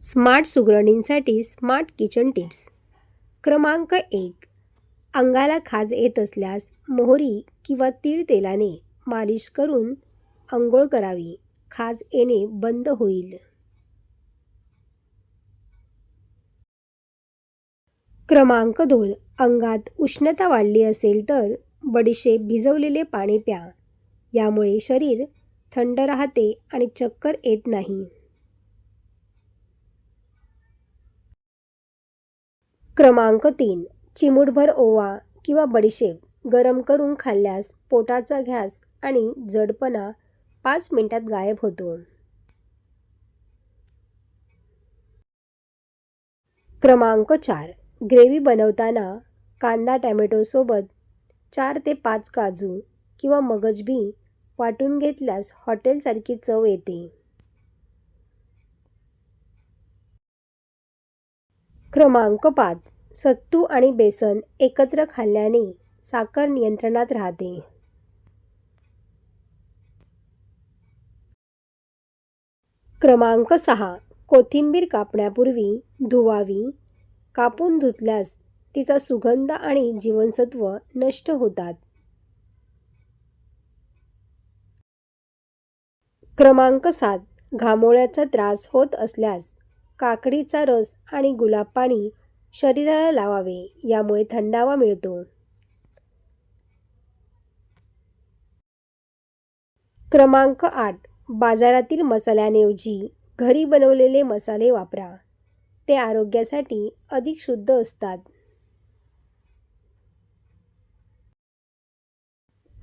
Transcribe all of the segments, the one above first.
Smart सुगरणींसाठी smart kitchen tips. क्रमांक 1. अंगाला खाज येत असल्यास मोहरी किंवा तीळ तेलाने मालिश करून अंघोळ करावी. खाज येणे बंद होईल. क्रमांक 2. अंगात उष्णता वाढली असेल तर बडीशेप भिजवलेले पाणी प्या. यामुळे शरीर थंड राहते आणि चक्कर येत नाही. क्रमांक 3. चिमूटभर ओवा किंवा बडीशेप गरम करून खाल्ल्यास पोटाचा गॅस आणि जडपणा 5 मिनिटात गायब होतो. क्रमांक 4. ग्रेव्ही बनवताना कांदा टॅमॅटोसोबत 4 ते 5 काजू किंवा मगज बी वाटून घेतल्यास हॉटेलसारखी चव येते. क्रमांक 5. सत्तू आणि बेसन एकत्र खाल्ल्याने साखर नियंत्रणात राहते. क्रमांक 6. कोथिंबीर कापण्यापूर्वी धुवावी. कापून धुतल्यास तिचा सुगंध आणि जीवनसत्व नष्ट होतात. क्रमांक 7. घामोळ्याचा त्रास होत असल्यास काकडीचा रस आणि गुलाब पाणी शरीराला लावावे. यामुळे थंडावा मिळतो. क्रमांक 8. बाजारातील मसाल्यांऐवजी घरी बनवलेले मसाले वापरा. ते आरोग्यासाठी अधिक शुद्ध असतात.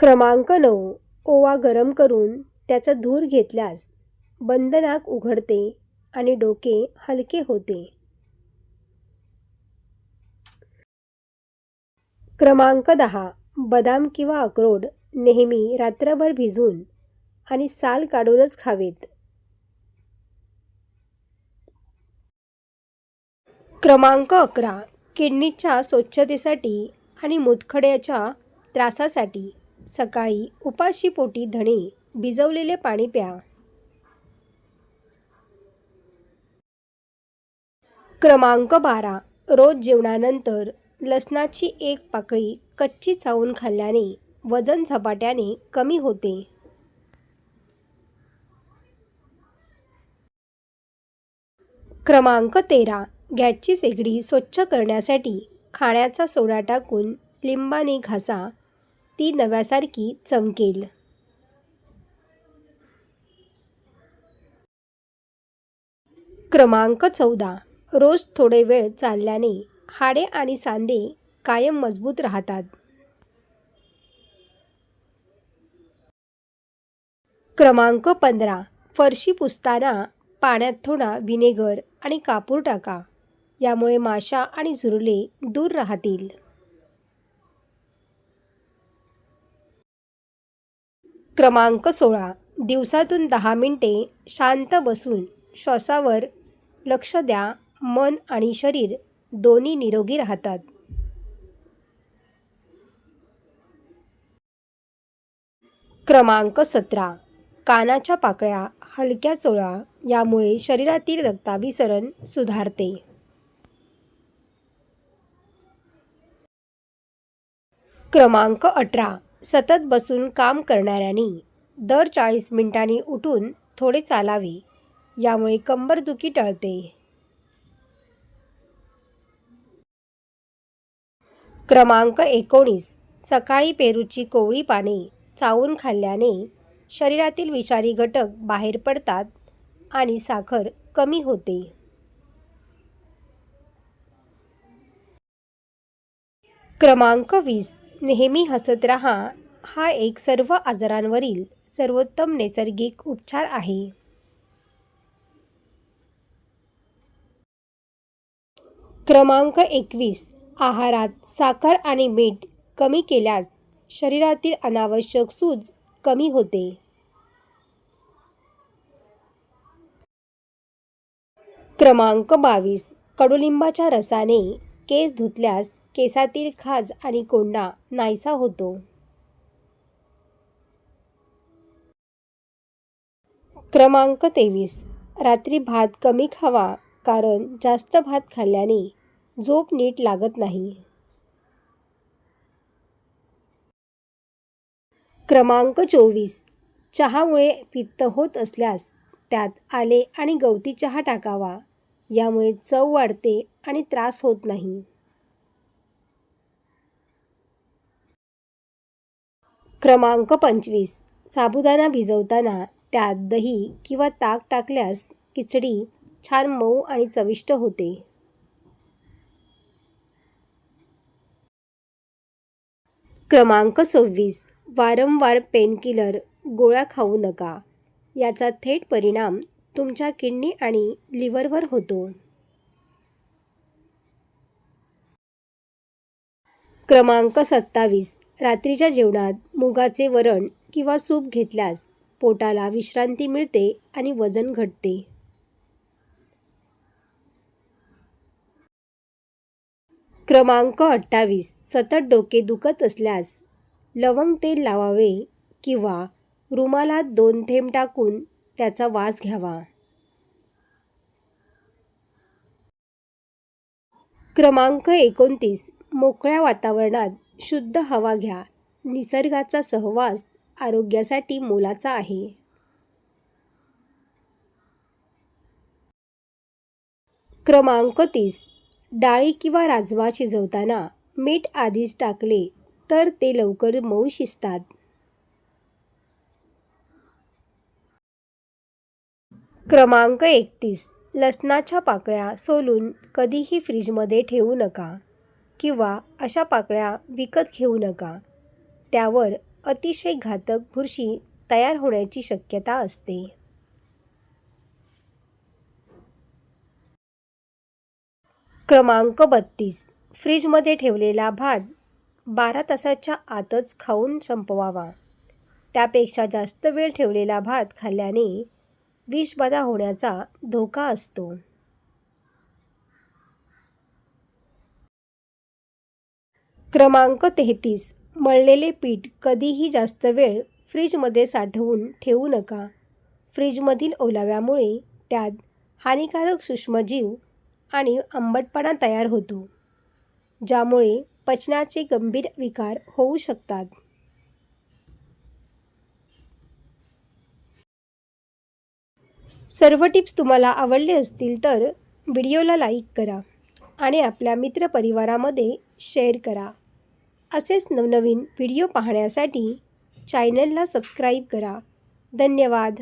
क्रमांक 9. ओवा गरम करून त्याचा धूर घेतल्यास बंद नाक उघडते आणि डोके हलके होते. क्रमांक 10. बदाम किंवा अक्रोड नेहमी रात्रभर भिजवून आणि साल काढूनच खावेत. क्रमांक 11. किडनीच्या स्वच्छतेसाठी आणि मूतखड्याच्या त्रासासाठी सकाळी उपाशीपोटी धणे भिजवलेले पाणी प्या. क्रमांक 12. रोज जेवणानंतर लसणाची 1 पाकळी कच्ची चावून खाल्ल्याने वजन झपाट्याने कमी होते. क्रमांक 13. गॅसची शेगडी स्वच्छ करण्यासाठी खाण्याचा सोडा टाकून लिंबाने घासा. ती नव्यासारखी चमकेल. क्रमांक 14. रोज थोडे वेळ चालल्याने हाडे आणि सांधे कायम मजबूत राहतात. क्रमांक 15. फरशी पुसताना पाण्यात थोडा व्हिनेगर आणि कापूर टाका. यामुळे माशा आणि झुरळे दूर राहतील. क्रमांक 16. दिवसातून 10 मिनिटे शांत बसून श्वासावर लक्ष द्या. मन आणि शरीर दोन्ही निरोगी राहतात. क्रमांक 17. कानाच्या पाकळ्या हलक्या चोळा. यामुळे शरीरातील रक्ताभिसरण सुधारते. क्रमांक 18. सतत बसून काम करणाऱ्यांनी दर 40 मिनिटांनी उठून थोडे चालावे. यामुळे कंबरदुखी टळते. क्रमांक 19. सकाळी पेरूची कोवळी पाने चावून खाल्ल्याने शरीरातील विषारी घटक बाहेर पडतात आणि साखर कमी होते. क्रमांक 20. नेहमी हसत राहा. हा एक सर्व आजारांवरील सर्वोत्तम नैसर्गिक उपचार आहे. क्रमांक 21. आहारात साखर आणि मीठ कमी केल्यास शरीरातील अनावश्यक सूज कमी होते. क्रमांक 22. कडुलिंबाच्या रसाने केस धुतल्यास केसातील खाज आणि कोंडा नाहीसा होतो. क्रमांक 23. रात्री भात कमी खावा कारण जास्त भात खाल्ल्याने झोप नीट लागत नाही. क्रमांक 24. चहामुळे पित्त होत असल्यास त्यात आले आणि गवती चहा टाकावा. यामुळे चव वाढते आणि त्रास होत नाही. क्रमांक 25. साबुदाणा भिजवताना त्यात दही किंवा ताक टाकल्यास खिचडी छान मऊ आणि चविष्ट होते. क्रमांक 26. वारंवार पेनकिलर गोळ्या खाऊ नका. याचा थेट परिणाम तुमच्या किडनी आणि लिव्हरवर होतो. क्रमांक 27. रात्रीच्या जेवणात मुगाचे वरण किंवा सूप घेतल्यास पोटाला विश्रांती मिळते आणि वजन घटते. क्रमांक 28. सतत डोके दुखत असल्यास लवंग तेल लावावे किंवा रुमालात 2 थेंब टाकून त्याचा वास घ्यावा. क्रमांक 29. मोकळ्या वातावरणात शुद्ध हवा घ्या. निसर्गाचा सहवास आरोग्यासाठी मोलाचा आहे. क्रमांक 30. डाळी किंवा राजमा शिजवताना मीठ आधीच टाकले तर ते लवकर मऊ शिजतात. क्रमांक 31. लसणाच्या पाकळ्या सोलून कधीही फ्रीजमध्ये ठेवू नका किंवा अशा पाकळ्या विकत घेऊ नका. त्यावर अतिशय घातक बुरशी तयार होण्याची शक्यता असते. क्रमांक 32. फ्रीजमध्ये ठेवलेला भात 12 तासाच्या आतच खाऊन संपवावा. त्यापेक्षा जास्त वेळ ठेवलेला भात खाल्ल्याने विषबाधा होण्याचा धोका असतो. क्रमांक 33. मळलेले पीठ कधीही जास्त वेळ फ्रीजमध्ये साठवून ठेवू नका. फ्रीजमधील ओलाव्यामुळे त्यात हानिकारक सूक्ष्मजीव आणि आंबटपणा तयार होतो, ज्यामुळे पचनाचे गंभीर विकार होऊ शकतात. सर्व टिप्स तुम्हाला आवडले असतील तर व्हिडिओला लाईक करा आणि आपल्या मित्रपरिवारामध्ये शेअर करा. असेच नवनवीन व्हिडिओ पाहण्यासाठी चॅनलला सबस्क्राईब करा. धन्यवाद.